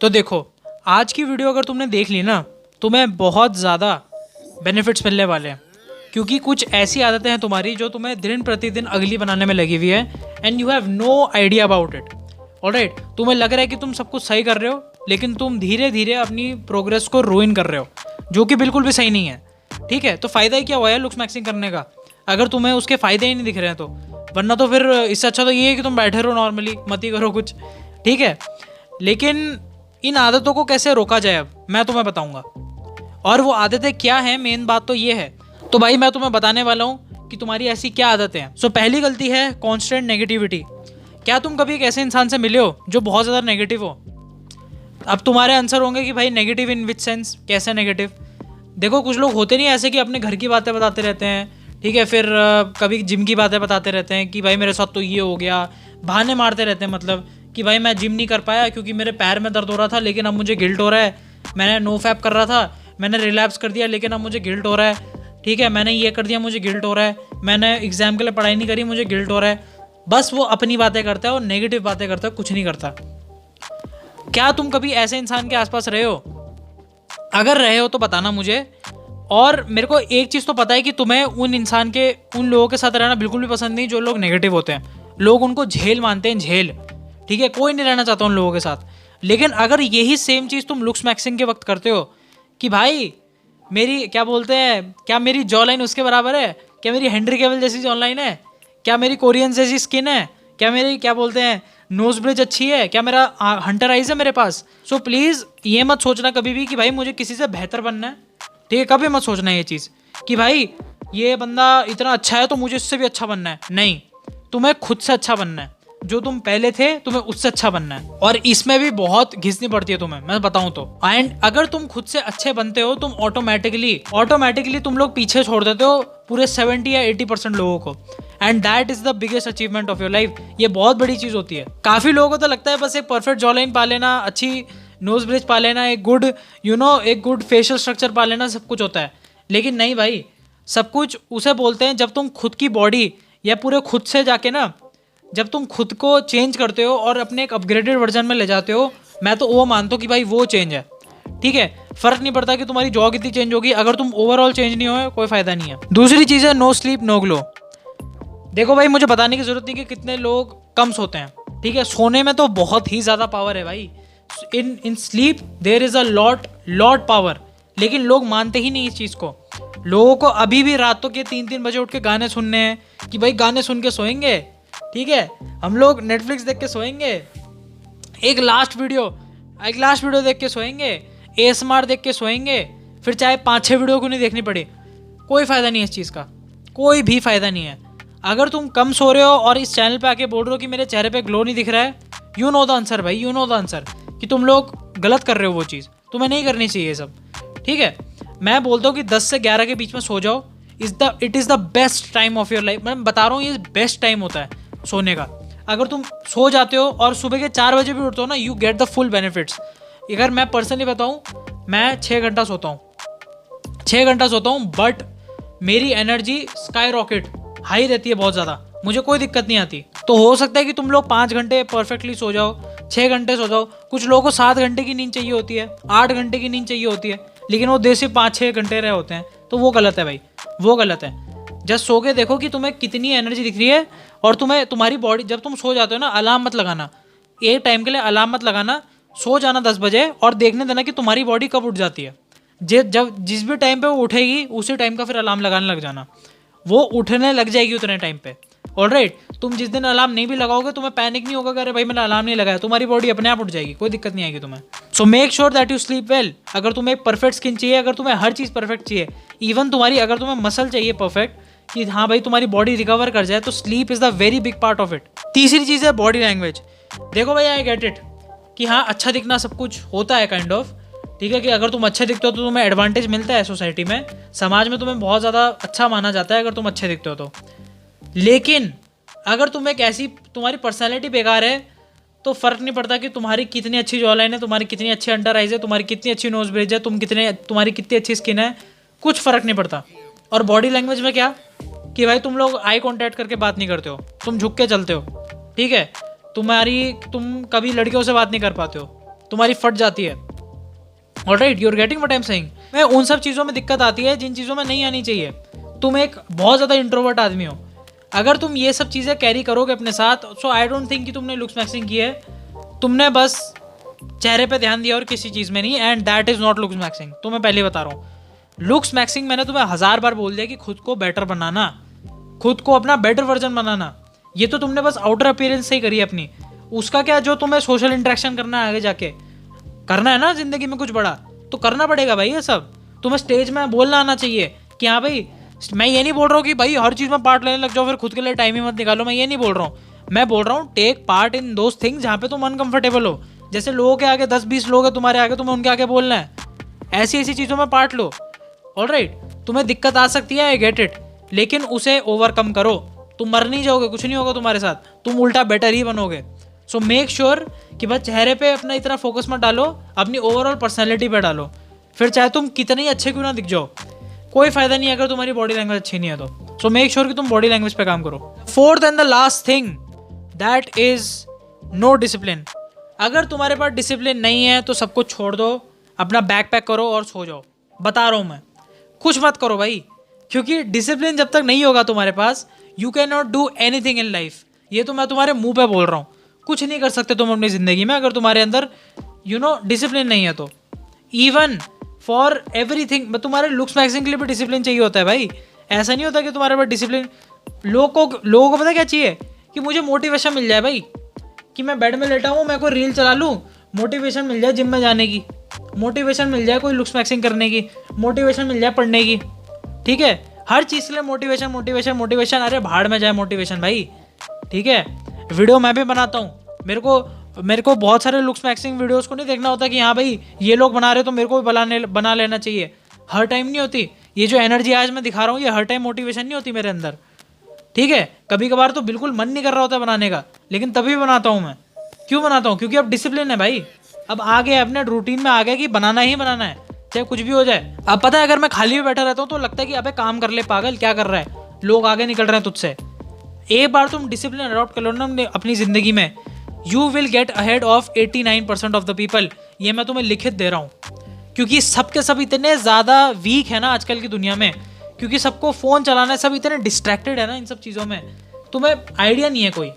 तो देखो, आज की वीडियो अगर तुमने देख ली ना, तुम्हें बहुत ज़्यादा बेनिफिट्स मिलने वाले हैं, क्योंकि कुछ ऐसी आदतें हैं तुम्हारी जो तुम्हें दिन प्रतिदिन अगली बनाने में लगी हुई है, and you have no idea about it. Alright, तुम्हें लग रहा है कि तुम सब कुछ सही कर रहे हो, लेकिन तुम धीरे धीरे अपनी प्रोग्रेस को रूइन कर रहे हो, जो कि बिल्कुल भी सही नहीं है। ठीक है, तो फ़ायदा ही क्या हुआ है लुक्स मैक्सिंग करने का, अगर तुम्हें उसके फ़ायदे ही नहीं दिख रहे हैं तो। वरना तो फिर इससे अच्छा तो ये है कि तुम बैठे रहो नॉर्मली, मत ही करो कुछ। ठीक है, लेकिन इन आदतों को कैसे रोका जाए अब मैं तुम्हें बताऊंगा, और वो आदतें क्या हैं, मेन बात तो ये है। तो भाई मैं तुम्हें बताने वाला हूँ कि तुम्हारी ऐसी क्या आदतें हैं। सो पहली गलती है कॉन्स्टेंट नेगेटिविटी। क्या तुम कभी एक ऐसे इंसान से मिले हो जो बहुत ज़्यादा नेगेटिव हो? अब तुम्हारे आंसर होंगे कि भाई नेगेटिव इन विच सेंस, कैसे नेगेटिव? देखो, कुछ लोग होते नहीं ऐसे कि अपने घर की बातें बताते रहते हैं, ठीक है, फिर कभी जिम की बातें बताते रहते हैं कि भाई मेरे साथ तो ये हो गया, बहाने मारते रहते हैं, मतलब कि भाई मैं जिम नहीं कर पाया क्योंकि मेरे पैर में दर्द हो रहा था, लेकिन अब मुझे गिल्ट हो रहा है। मैंने नो फैप कर रहा था, मैंने रिलैप्स कर दिया, लेकिन अब मुझे गिल्ट हो रहा है। ठीक है, मैंने ये कर दिया, मुझे गिल्ट हो रहा है। मैंने एग्जाम के लिए पढ़ाई नहीं करी, मुझे गिल्ट हो रहा है। बस वो अपनी बातें करता है और नेगेटिव बातें करता है, कुछ नहीं करता। क्या तुम कभी ऐसे इंसान के आसपास रहे हो? अगर रहे हो तो बताना मुझे। और मेरे को एक चीज़ तो पता है कि तुम्हें उन लोगों के साथ रहना बिल्कुल भी पसंद नहीं जो लोग नेगेटिव होते हैं। लोग उनको झेल मानते हैं, झेल। ठीक है, कोई नहीं रहना चाहता उन लोगों के साथ। लेकिन अगर यही सेम चीज़ तुम लुक्स मैक्सिंग के वक्त करते हो कि भाई मेरी क्या बोलते हैं, क्या मेरी जॉ लाइन उसके बराबर है, क्या मेरी हेनरी कैविल जैसी जॉ लाइन है, क्या मेरी कोरियन जैसी स्किन है, क्या मेरी क्या बोलते हैं नोज ब्रिज अच्छी है, क्या मेरा हंटर आइज है मेरे पास। सो प्लीज़ ये मत सोचना कभी भी कि भाई मुझे किसी से बेहतर बनना है। ठीक है, कभी मत सोचना ये चीज़ कि भाई ये बंदा इतना अच्छा है तो मुझे इससे भी अच्छा बनना है। नहीं, तुम्हें खुद से अच्छा बनना है। जो तुम पहले थे तुम्हें उससे अच्छा बनना है, और इसमें भी बहुत घिसनी पड़ती है तुम्हें, मैं बताऊं तो। एंड अगर तुम खुद से अच्छे बनते हो, तुम ऑटोमेटिकली तुम लोग पीछे छोड़ देते हो पूरे 70 या 80% लोगों को। And that is the biggest achievement of your life. ये बहुत बड़ी चीज़ होती है। काफ़ी लोगों को तो लगता है बस एक परफेक्ट जॉ लाइन पा लेना, अच्छी नोज ब्रिज पा लेना, एक गुड एक गुड फेशियल स्ट्रक्चर पा लेना सब कुछ होता है। लेकिन नहीं भाई, सब कुछ उसे बोलते हैं जब तुम खुद की बॉडी या पूरे खुद से जाके ना, जब तुम खुद को चेंज करते हो और अपने एक अपग्रेडेड वर्जन में ले जाते हो। मैं तो वो मानता हूँ कि भाई वो चेंज है। ठीक है, फर्क नहीं पड़ता कि तुम्हारी जॉ कितनी चेंज होगी, अगर तुम ओवरऑल चेंज नहीं हो कोई फायदा नहीं है। दूसरी चीज़ है नो स्लीप नो ग्लो। देखो भाई, मुझे बताने की जरूरत नहीं कि कितने लोग कम सोते हैं। ठीक है, सोने में तो बहुत ही ज़्यादा पावर है भाई। In sleep there is a lot power. लेकिन लोग मानते ही नहीं इस चीज़ को। लोगों को अभी भी रातों के 3-3 बजे उठ के गाने सुनने हैं कि भाई गाने सुन के सोएंगे। ठीक है, हम लोग नेटफ्लिक्स देख के सोएंगे, एक लास्ट वीडियो देख के सोएंगे, एएसएमआर देख के सोएंगे, फिर चाहे 5-6 वीडियो को नहीं देखनी पड़े। कोई फ़ायदा नहीं है इस चीज़ का, कोई भी फ़ायदा नहीं है। अगर तुम कम सो रहे हो और इस चैनल पे आके बोल रहे हो कि मेरे चेहरे पे ग्लो नहीं दिख रहा है, यू नो द आंसर भाई, यू नो द आंसर कि तुम लोग गलत कर रहे हो। वो चीज़ तुम्हें नहीं करनी चाहिए सब। ठीक है, मैं बोलता हूँ कि 10 से 11 के बीच में सो जाओ। It is the best time of your life. मैं बता रहा हूँ, ये बेस्ट टाइम होता है सोने का। अगर तुम सो जाते हो और सुबह के 4 बजे भी उठते हो ना, you get the full benefits. अगर मैं पर्सनली बताऊँ, मैं 6 घंटा सोता हूँ, बट मेरी एनर्जी स्काई रॉकेट हाई रहती है बहुत ज़्यादा, मुझे कोई दिक्कत नहीं आती। तो हो सकता है कि तुम लोग 5 घंटे परफेक्टली सो जाओ, 6 घंटे सो जाओ। कुछ लोगों को 7 घंटे की नींद चाहिए होती है, 8 घंटे की नींद चाहिए होती है, लेकिन वो देर से 5-6 घंटे रहे होते हैं। तो वो गलत है भाई, वो गलत है। जस्ट सो के देखो कि तुम्हें कितनी एनर्जी दिख रही है। और तुम्हारी बॉडी, जब तुम सो जाते हो ना, अलार्म मत लगाना, एक टाइम के लिए अलार्म मत लगाना। सो जाना 10 बजे और देखने देना कि तुम्हारी बॉडी कब उठ जाती है। जिस भी टाइम पे वो उठेगी उसी टाइम का फिर अलार्म लगाने लग जाना, वो उठने लग जाएगी उतने टाइम पे। ऑलराइट, तुम जिस दिन अलार्म नहीं भी लगाओगे तुम्हें पैनिक नहीं होगा कि अरे भाई मैंने अलार्म नहीं लगाया, तुम्हारी बॉडी अपने आप उठ जाएगी, कोई दिक्कत नहीं आएगी तुम्हें। So make sure that you sleep well. अगर तुम्हें एक परफेक्ट स्किन चाहिए, अगर तुम्हें हर चीज़ परफेक्ट चाहिए, इवन अगर तुम्हें मसल चाहिए परफेक्ट कि हाँ भाई तुम्हारी बॉडी रिकवर कर जाए, तो sleep is the very big part of it. तीसरी चीज़ है बॉडी लैंग्वेज। देखो भाई, आई गेट इट कि हाँ अच्छा दिखना सब कुछ होता है काइंड ऑफ। ठीक है, कि अगर तुम अच्छे दिखते हो तो तुम्हें एडवांटेज मिलता है सोसाइटी में, समाज में तुम्हें बहुत ज़्यादा अच्छा माना जाता है अगर तुम अच्छे दिखते हो तो। लेकिन अगर तुम्हारी पर्सनैलिटी बेकार है, तो फ़र्क नहीं पड़ता कि तुम्हारी कितनी अच्छी जॉ लाइन है, तुम्हारी कितनी अच्छी अंडर आइज है, तुम्हारी कितनी अच्छी नोज ब्रिज है, तुम्हारी कितनी अच्छी स्किन है, कुछ फ़र्क नहीं पड़ता। और बॉडी लैंग्वेज में क्या कि भाई तुम लोग आई कॉन्टैक्ट करके बात नहीं करते हो, तुम झुक के चलते हो। ठीक है, तुम कभी लड़कियों से बात नहीं कर पाते हो, तुम्हारी फट जाती है। Alright, you are getting what I am saying. मैं उन सब चीज़ों में दिक्कत आती है जिन चीज़ों में नहीं आनी चाहिए। तुम एक बहुत ज़्यादा इंट्रोवर्ट आदमी हो, अगर तुम ये सब चीज़ें कैरी करोगे अपने साथ, सो आई डोंट थिंक कि तुमने लुक्स मैक्सिंग की है। तुमने बस चेहरे पे ध्यान दिया और किसी चीज़ में नहीं, and that is not looks maxing. तो मैं पहले बता रहा हूँ, लुक्स मैक्सिंग मैंने तुम्हें 1000 बार बोल दिया कि खुद को बेटर बनाना, खुद को अपना बेटर वर्जन बनाना। ये तो तुमने बस आउटर अपीयरेंस से ही करी अपनी। उसका क्या, जो तुम्हें सोशल इंटरेक्शन करना है आगे जाके, करना है ना जिंदगी में कुछ बड़ा, तो करना पड़ेगा भाई। ये सब तुम्हें स्टेज में बोलना आना चाहिए कि हाँ भाई, मैं ये नहीं बोल रहा हूँ कि भाई हर चीज़ में पार्ट लेने लग जाओ फिर खुद के लिए टाइम ही मत निकालो, मैं ये नहीं बोल रहा हूँ। मैं बोल रहा हूँ take part in those things जहाँ पे तुम अनकंफर्टेबल हो। जैसे लोगों के आगे 10-20 लोग हैं तुम्हारे आगे, तुम्हें उनके आगे बोलना है, ऐसी ऐसी चीज़ों में पार्ट लो। ऑलराइट, तुम्हें दिक्कत आ सकती है, आई गेट इट, लेकिन उसे ओवरकम करो। तुम मर नहीं जाओगे, कुछ नहीं होगा तुम्हारे साथ, तुम उल्टा बेटर ही बनोगे। सो मेक श्योर कि बस चेहरे पे अपना इतना फोकस मत डालो, अपनी ओवरऑल पर्सनैलिटी पे डालो। फिर चाहे तुम कितने ही अच्छे क्यों ना दिख जाओ, कोई फायदा नहीं है अगर तुम्हारी बॉडी लैंग्वेज अच्छी नहीं है तो। सो मेक श्योर कि तुम बॉडी लैंग्वेज पे काम करो। Fourth and the last thing, that is no discipline. अगर तुम्हारे पास डिसिप्लिन नहीं है तो सब कुछ छोड़ दो, अपना बैग पैक करो और सो जाओ। बता रहा हूँ मैं, कुछ मत करो भाई, क्योंकि डिसिप्लिन जब तक नहीं होगा तुम्हारे पास, you can not do anything in life. ये तो मैं तुम्हारे मुंह पे बोल रहा हूँ, कुछ नहीं कर सकते तुम अपनी ज़िंदगी में अगर तुम्हारे अंदर डिसिप्लिन नहीं है तो। इवन फॉर एवरीथिंग, तुम्हारे लुक्स मैक्सिंग के लिए भी डिसिप्लिन चाहिए होता है भाई। ऐसा नहीं होता कि तुम्हारे पास डिसिप्लिन, लोगों को पता क्या चाहिए कि मुझे मोटिवेशन मिल जाए भाई, कि मैं बेड में लेटा हूँ, मैं कोई रील चला लूँ, मोटिवेशन मिल जाए जिम में जाने की, मोटिवेशन मिल जाए कोई लुक्स मैक्सिंग करने की, मोटिवेशन मिल जाए पढ़ने की। ठीक है, हर चीज़ के लिए मोटिवेशन मोटिवेशन मोटिवेशन। अरे भाड़ में जाए मोटिवेशन भाई। ठीक है, वीडियो मैं भी बनाता हूँ, मेरे को बहुत सारे लुक्स मैक्सिंग वीडियोस को नहीं देखना होता कि हाँ भाई ये लोग बना रहे तो मेरे को भी बना लेना चाहिए। हर टाइम नहीं होती ये जो एनर्जी आज मैं दिखा रहा हूँ, ये हर टाइम मोटिवेशन नहीं होती मेरे अंदर। ठीक है, कभी कभार तो बिल्कुल मन नहीं कर रहा होता बनाने का, लेकिन तभी बनाता हूँ मैं। क्यों बनाता हूँ? क्योंकि अब डिसिप्लिन है भाई, अब आ गया अपने रूटीन में, आ गया कि बनाना ही बनाना है, चाहे कुछ भी हो जाए। अब पता है अगर मैं खाली में बैठा रहता हूँ तो लगता है कि अबे काम कर ले पागल, क्या कर रहा है, लोग आगे निकल रहे हैं तुझसे। एक बार तुम डिसिप्लिन अडॉप्ट कर लो ना अपनी ज़िंदगी में, you will get ahead of 89% of the people. ये मैं तुम्हें लिखित दे रहा हूँ, क्योंकि सबके सब इतने ज़्यादा वीक है ना आजकल की दुनिया में, क्योंकि सबको फ़ोन चलाना है, सब इतने डिस्ट्रैक्टेड है ना इन सब चीज़ों में, तुम्हें आइडिया नहीं है कोई।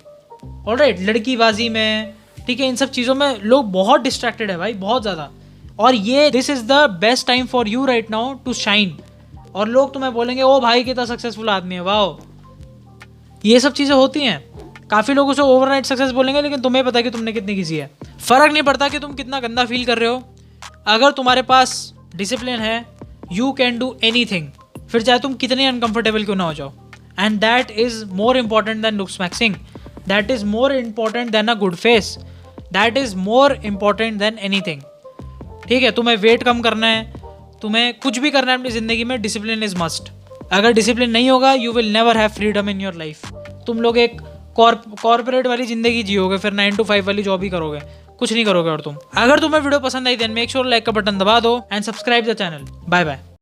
ऑलराइट, लड़कीबाजी में, ठीक है, इन सब चीज़ों में लोग बहुत डिस्ट्रैक्टेड है भाई, बहुत ज़्यादा। और ये this is the best time for you right now to shine. और लोग तुम्हें बोलेंगे ओ भाई कितना सक्सेसफुल आदमी है, वाह। ये सब चीज़ें होती हैं, काफ़ी लोग उसे ओवरनाइट सक्सेस बोलेंगे, लेकिन तुम्हें पता है कि तुमने कितनी की है। फ़र्क नहीं पड़ता कि तुम कितना गंदा फील कर रहे हो, अगर तुम्हारे पास डिसिप्लिन है यू कैन डू एनीथिंग, फिर चाहे तुम कितने अनकंफर्टेबल क्यों ना हो जाओ। And that is more important than looks maxing, that is more important than a good face, that is more important than anything. ठीक है, तुम्हें वेट कम करना है, तुम्हें कुछ भी करना है अपनी ज़िंदगी में, डिसिप्लिन इज़ मस्ट। अगर डिसिप्लिन नहीं होगा you will never have freedom in your life. तुम लोग एक कॉर्पोरेट वाली ज़िंदगी जियोगे, फिर 9 to 5 वाली जॉब ही करोगे, कुछ नहीं करोगे। और तुम, अगर तुम्हें वीडियो पसंद आई देन मेक श्योर लाइक का बटन दबा दो and subscribe the channel. Bye bye.